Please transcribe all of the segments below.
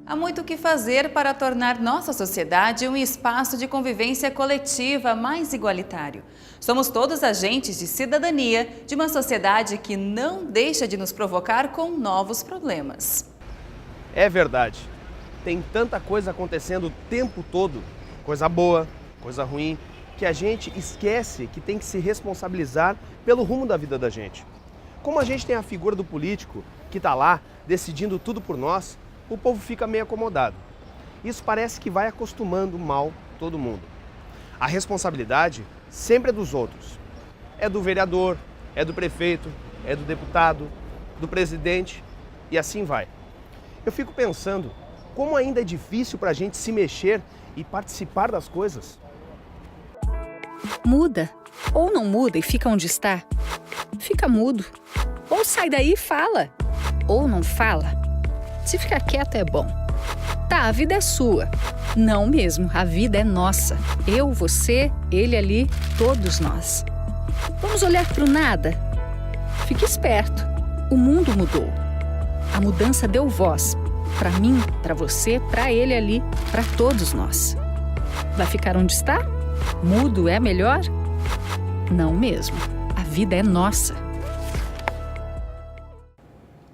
Há muito o que fazer para tornar nossa sociedade um espaço de convivência coletiva mais igualitário. Somos todos agentes de cidadania de uma sociedade que não deixa de nos provocar com novos problemas. É verdade. Tem tanta coisa acontecendo o tempo todo, coisa boa, coisa ruim, que a gente esquece que tem que se responsabilizar pelo rumo da vida da gente. Como a gente tem a figura do político que está lá decidindo tudo por nós, o povo fica meio acomodado. Isso parece que vai acostumando mal todo mundo. A responsabilidade sempre é dos outros. É do vereador, é do prefeito, é do deputado, do presidente e assim vai. Eu fico pensando como ainda é difícil para a gente se mexer e participar das coisas. Muda. Ou não muda e fica onde está. Fica mudo. Ou sai daí e fala. Ou não fala. Se ficar quieto é bom. Tá, a vida é sua. Não mesmo, a vida é nossa. Eu, você, ele ali, todos nós. Vamos olhar para o nada? Fique esperto. O mundo mudou. A mudança deu voz. Para mim, para você, para ele ali, para todos nós. Vai ficar onde está? Mudo é melhor? Não mesmo. A vida é nossa.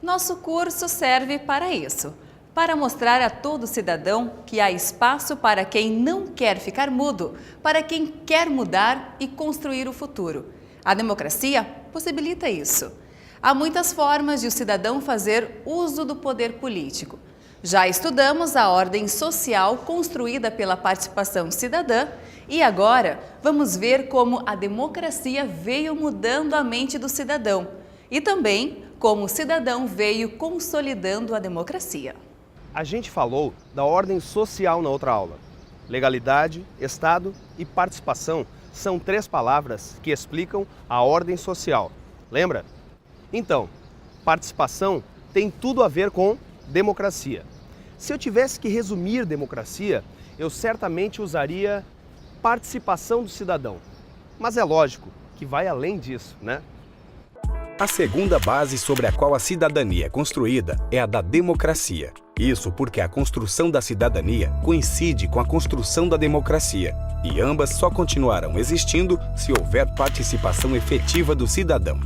Nosso curso serve para isso, para mostrar a todo cidadão que há espaço para quem não quer ficar mudo, para quem quer mudar e construir o futuro. A democracia possibilita isso. Há muitas formas de o cidadão fazer uso do poder político. Já estudamos a ordem social construída pela participação cidadã e agora vamos ver como a democracia veio mudando a mente do cidadão e também como o cidadão veio consolidando a democracia. A gente falou da ordem social na outra aula. Legalidade, Estado e participação são 3 palavras que explicam a ordem social. Lembra? Então, participação tem tudo a ver com democracia. Se eu tivesse que resumir democracia, eu certamente usaria participação do cidadão. Mas é lógico que vai além disso, né? A segunda base sobre a qual a cidadania é construída é a da democracia. Isso porque a construção da cidadania coincide com a construção da democracia, e ambas só continuarão existindo se houver participação efetiva do cidadão.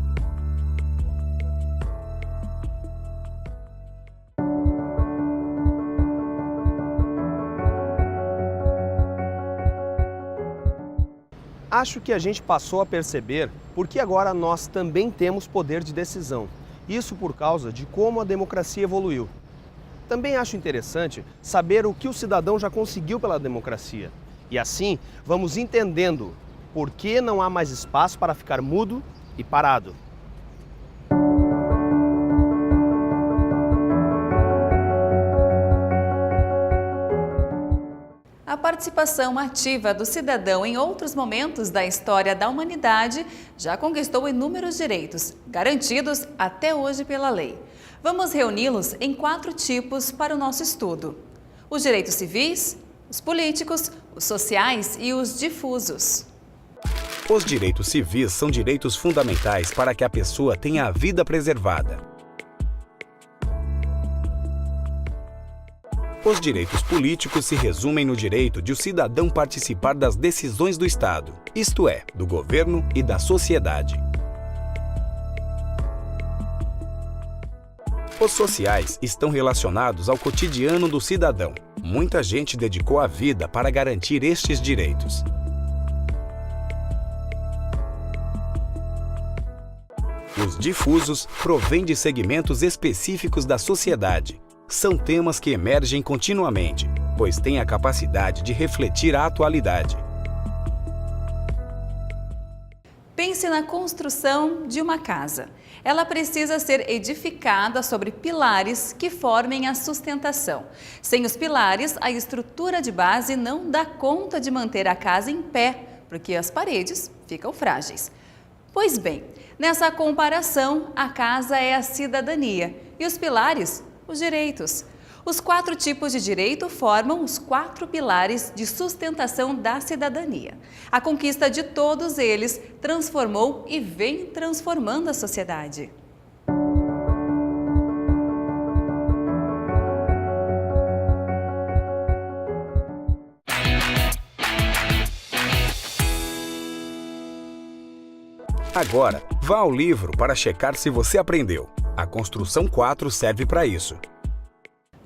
Acho que a gente passou a perceber porque agora nós também temos poder de decisão. Isso por causa de como a democracia evoluiu. Também acho interessante saber o que o cidadão já conseguiu pela democracia. E assim, vamos entendendo por que não há mais espaço para ficar mudo e parado. A participação ativa do cidadão em outros momentos da história da humanidade já conquistou inúmeros direitos, garantidos até hoje pela lei. Vamos reuni-los em 4 tipos para o nosso estudo: os direitos civis, os políticos, os sociais e os difusos. Os direitos civis são direitos fundamentais para que a pessoa tenha a vida preservada. Os direitos políticos se resumem no direito de o cidadão participar das decisões do Estado, isto é, do governo e da sociedade. Os sociais estão relacionados ao cotidiano do cidadão. Muita gente dedicou a vida para garantir estes direitos. Os difusos provêm de segmentos específicos da sociedade. São temas que emergem continuamente, pois têm a capacidade de refletir a atualidade. Pense na construção de uma casa. Ela precisa ser edificada sobre pilares que formem a sustentação. Sem os pilares, a estrutura de base não dá conta de manter a casa em pé, porque as paredes ficam frágeis. Pois bem, nessa comparação, a casa é a cidadania e os pilares, os direitos. Os 4 tipos de direito formam os 4 pilares de sustentação da cidadania. A conquista de todos eles transformou e vem transformando a sociedade. Agora, vá ao livro para checar se você aprendeu. A Construção 4 serve para isso.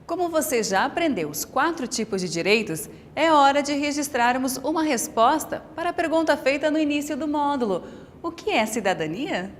Como você já aprendeu os 4 tipos de direitos, é hora de registrarmos uma resposta para a pergunta feita no início do módulo. O que é cidadania?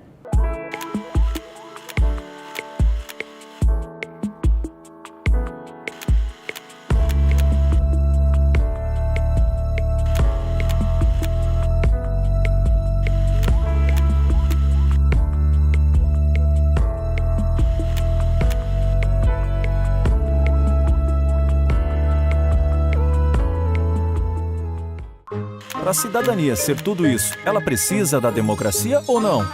Para a cidadania ser tudo isso, ela precisa da democracia ou não?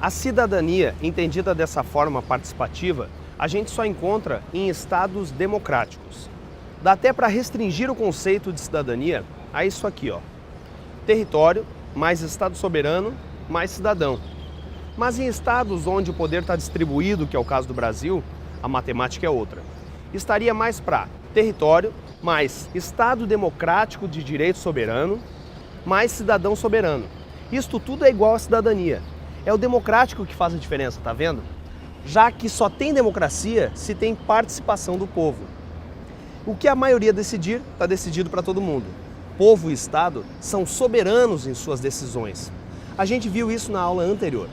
A cidadania, entendida dessa forma participativa, a gente só encontra em estados democráticos. Dá até para restringir o conceito de cidadania a isso aqui, ó. Território, mais estado soberano, mais cidadão. Mas em estados onde o poder está distribuído, que é o caso do Brasil, a matemática é outra. Estaria mais para território, mais Estado democrático de direito soberano, mais cidadão soberano. Isto tudo é igual à cidadania. É o democrático que faz a diferença, tá vendo? Já que só tem democracia se tem participação do povo. O que a maioria decidir, está decidido para todo mundo. Povo e Estado são soberanos em suas decisões. A gente viu isso na aula anterior.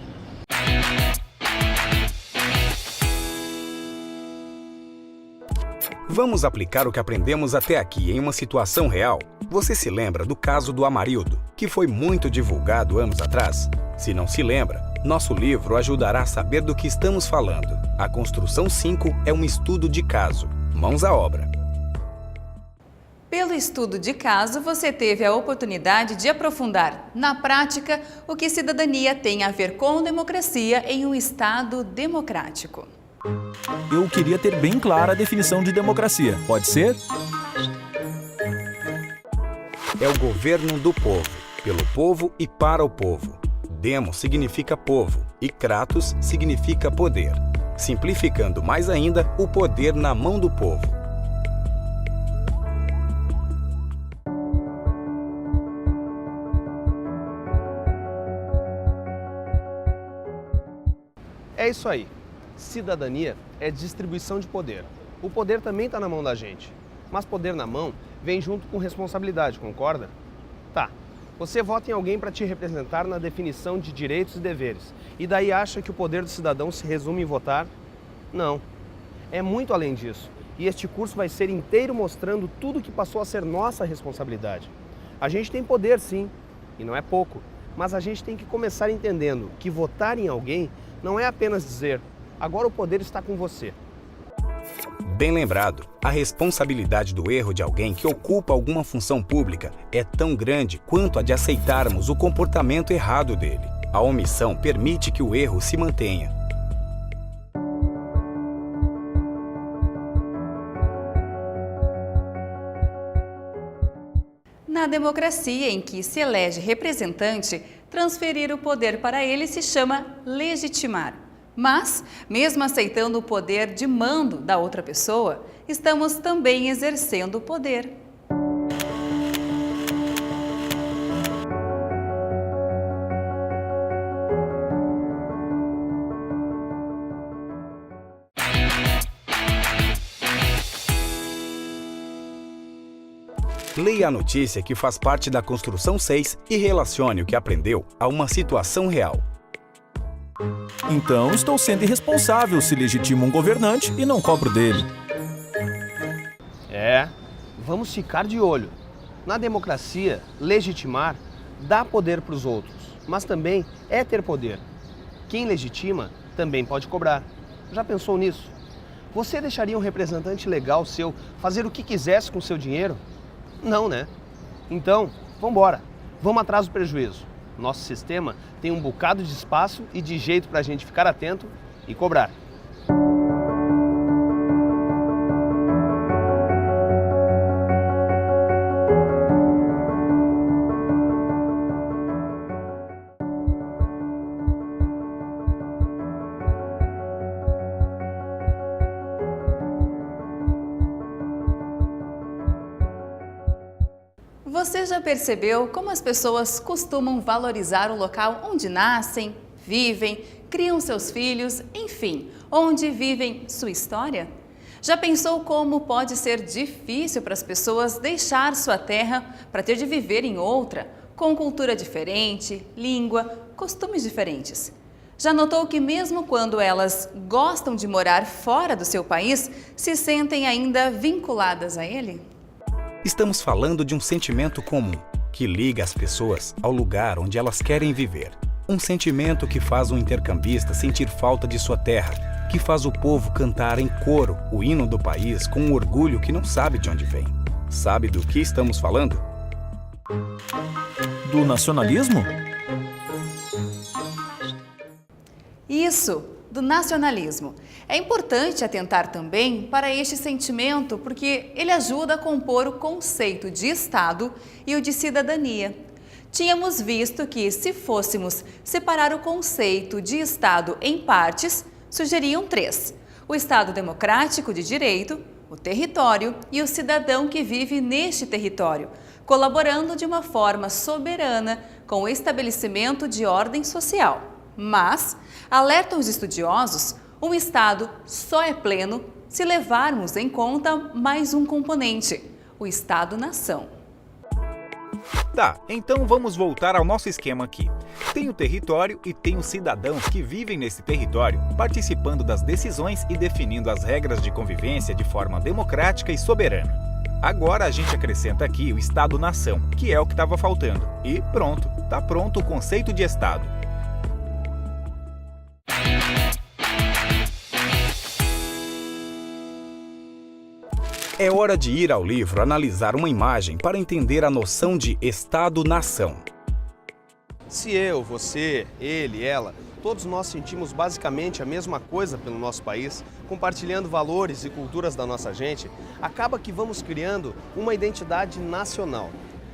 Vamos aplicar o que aprendemos até aqui em uma situação real? Você se lembra do caso do Amarildo, que foi muito divulgado anos atrás? Se não se lembra, nosso livro ajudará a saber do que estamos falando. A Construção 5 é um estudo de caso. Mãos à obra. Pelo estudo de caso, você teve a oportunidade de aprofundar, na prática, o que cidadania tem a ver com democracia em um Estado democrático. Eu queria ter bem clara a definição de democracia. Pode ser? É o governo do povo, pelo povo e para o povo. Demos significa povo e Kratos significa poder. Simplificando mais ainda, o poder na mão do povo. É isso aí. Cidadania é distribuição de poder. O poder também está na mão da gente. Mas poder na mão vem junto com responsabilidade, concorda? Tá. Você vota em alguém para te representar na definição de direitos e deveres. E daí acha que o poder do cidadão se resume em votar? Não. É muito além disso. E este curso vai ser inteiro mostrando tudo que passou a ser nossa responsabilidade. A gente tem poder, sim, e não é pouco. Mas a gente tem que começar entendendo que votar em alguém não é apenas dizer: agora o poder está com você. Bem lembrado, a responsabilidade do erro de alguém que ocupa alguma função pública é tão grande quanto a de aceitarmos o comportamento errado dele. A omissão permite que o erro se mantenha. Na democracia em que se elege representante, transferir o poder para ele se chama legitimar. Mas, mesmo aceitando o poder de mando da outra pessoa, estamos também exercendo o poder. Leia a notícia que faz parte da Construção 6 e relacione o que aprendeu a uma situação real. Então, estou sendo irresponsável se legitimo um governante e não cobro dele. Vamos ficar de olho. Na democracia, legitimar dá poder para os outros, mas também é ter poder. Quem legitima também pode cobrar. Já pensou nisso? Você deixaria um representante legal seu fazer o que quisesse com seu dinheiro? Não, né? Então, vamos embora. Vamos atrás do prejuízo. Nosso sistema tem um bocado de espaço e de jeito para a gente ficar atento e cobrar. Você já percebeu como as pessoas costumam valorizar o local onde nascem, vivem, criam seus filhos, enfim, onde vivem sua história? Já pensou como pode ser difícil para as pessoas deixar sua terra para ter de viver em outra, com cultura diferente, língua, costumes diferentes? Já notou que mesmo quando elas gostam de morar fora do seu país, se sentem ainda vinculadas a ele? Estamos falando de um sentimento comum, que liga as pessoas ao lugar onde elas querem viver. Um sentimento que faz o intercambista sentir falta de sua terra, que faz o povo cantar em coro o hino do país com um orgulho que não sabe de onde vem. Sabe do que estamos falando? Do nacionalismo? Isso, do nacionalismo. É importante atentar também para este sentimento porque ele ajuda a compor o conceito de Estado e o de cidadania. Tínhamos visto que, se fôssemos separar o conceito de Estado em partes, surgiriam três: o Estado democrático de direito, o território e o cidadão que vive neste território, colaborando de uma forma soberana com o estabelecimento de ordem social. Mas, alertam os estudiosos, um Estado só é pleno se levarmos em conta mais um componente: o Estado-nação. Tá, então vamos voltar ao nosso esquema aqui. Tem o território e tem os cidadãos que vivem nesse território, participando das decisões e definindo as regras de convivência de forma democrática e soberana. Agora a gente acrescenta aqui o Estado-nação, que é o que estava faltando. E pronto, tá pronto o conceito de Estado. É hora de ir ao livro analisar uma imagem para entender a noção de Estado-nação. Se eu, você, ele, ela, todos nós sentimos basicamente a mesma coisa pelo nosso país, compartilhando valores e culturas da nossa gente, acaba que vamos criando uma identidade nacional.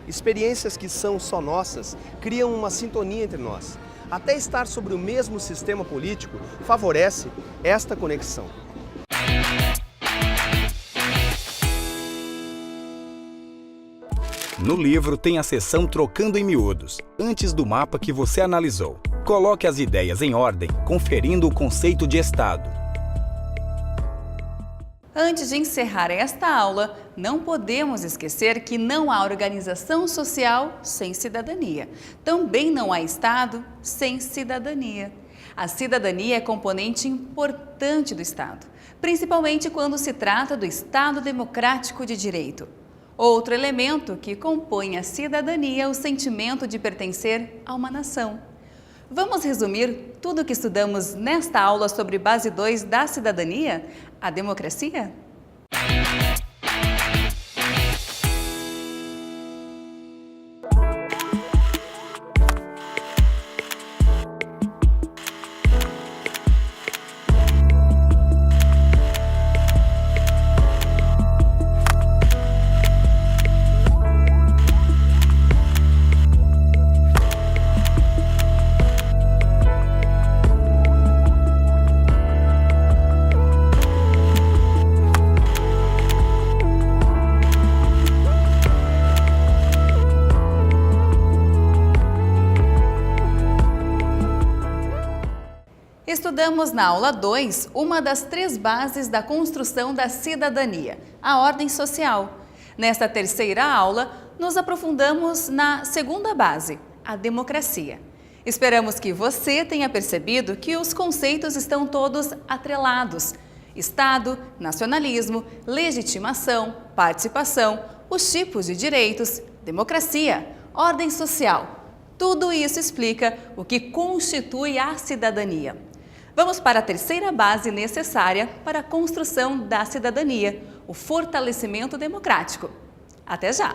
Experiências que são só nossas criam uma sintonia entre nós. Até estar sobre o mesmo sistema político favorece esta conexão. No livro tem a seção Trocando em Miúdos, antes do mapa que você analisou. Coloque as ideias em ordem, conferindo o conceito de Estado. Antes de encerrar esta aula, não podemos esquecer que não há organização social sem cidadania. Também não há Estado sem cidadania. A cidadania é componente importante do Estado, principalmente quando se trata do Estado democrático de direito. Outro elemento que compõe a cidadania é o sentimento de pertencer a uma nação. Vamos resumir tudo o que estudamos nesta aula sobre base 2 da cidadania, a democracia? Estudamos na aula 2 uma das 3 bases da construção da cidadania, a ordem social. Nesta terceira aula, nos aprofundamos na segunda base, a democracia. Esperamos que você tenha percebido que os conceitos estão todos atrelados: Estado, nacionalismo, legitimação, participação, os tipos de direitos, democracia, ordem social. Tudo isso explica o que constitui a cidadania. Vamos para a terceira base necessária para a construção da cidadania, o fortalecimento democrático. Até já!